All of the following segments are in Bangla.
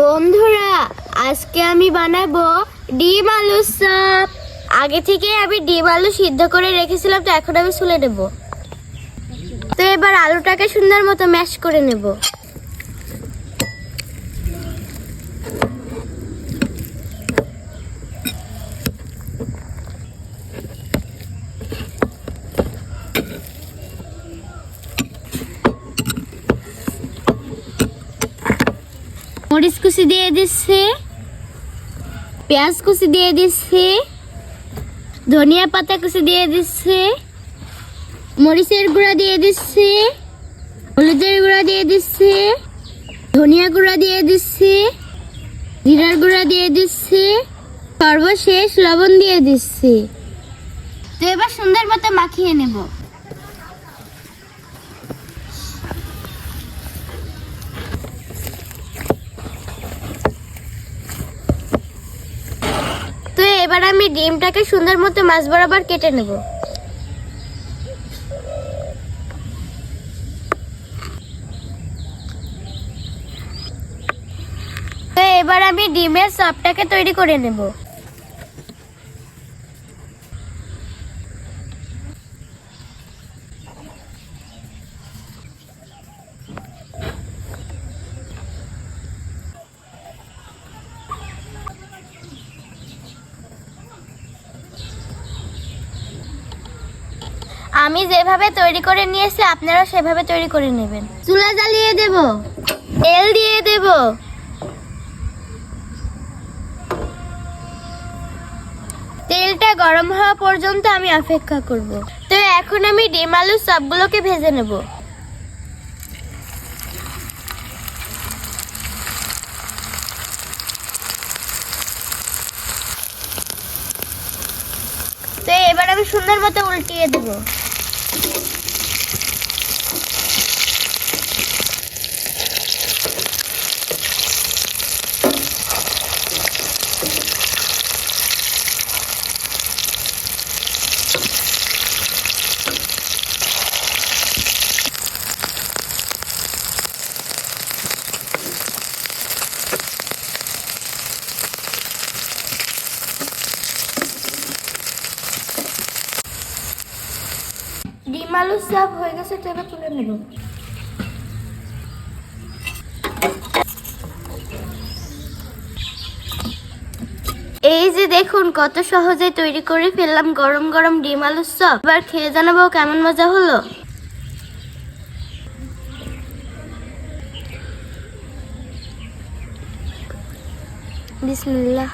বন্ধুরা, আজকে আমি বানাবো ডিম আলুর চপ। আগে থেকে আমি ডিম আলু সিদ্ধ করে রেখেছিলাম, তো এখন আমি ছুলে নেব। তো এবার আলুটাকে সুন্দর মতো ম্যাশ করে নেব। মরিচ কুচি দিয়ে দিচ্ছি, পেঁয়াজ কুচি দিয়ে দিচ্ছি, ধনিয়া পাতা কুচি দিয়ে দিচ্ছি, মরিচের গুঁড়া দিয়ে দিচ্ছি, হলুদের গুঁড়া দিয়ে দিচ্ছি, ধনিয়া গুঁড়া দিয়ে দিচ্ছি, জিরার গুঁড়া দিয়ে দিচ্ছি, সর্বশেষ লবণ দিয়ে দিচ্ছি। তো এবার সুন্দর মতো মাখিয়ে নেব। তো এবার আমি ডিমটাকে সুন্দর মতো মাছ বরাবর কেটে নেব। তো এবার আমি ডিমের চপটাকে তৈরি করে নেব। আমি যেভাবে তৈরি করে নিয়েছি আপনারা সেভাবে তৈরি করে নেবেন। চুলা জ্বালিয়ে দেব, তেল দিয়ে দেব, তেলটা গরম হওয়া পর্যন্ত আমি অপেক্ষা করব। তো এখন আমি ডিম আলুর চপগুলোকে ভেজে নেব। তো এবার আমি সুন্দর মতো উল্টিয়ে দেব। ডিম আলুর চপ হয়ে গেছে, তো এবার তুলে নেব। এই যে দেখুন, কত সহজে তৈরি করে ফেললাম গরম গরম ডিম আলুর চপ। এবার খেয়ে জানাবো কেমন মজা হলো। বিসমিল্লাহ।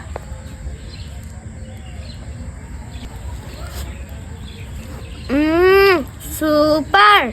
সুপার।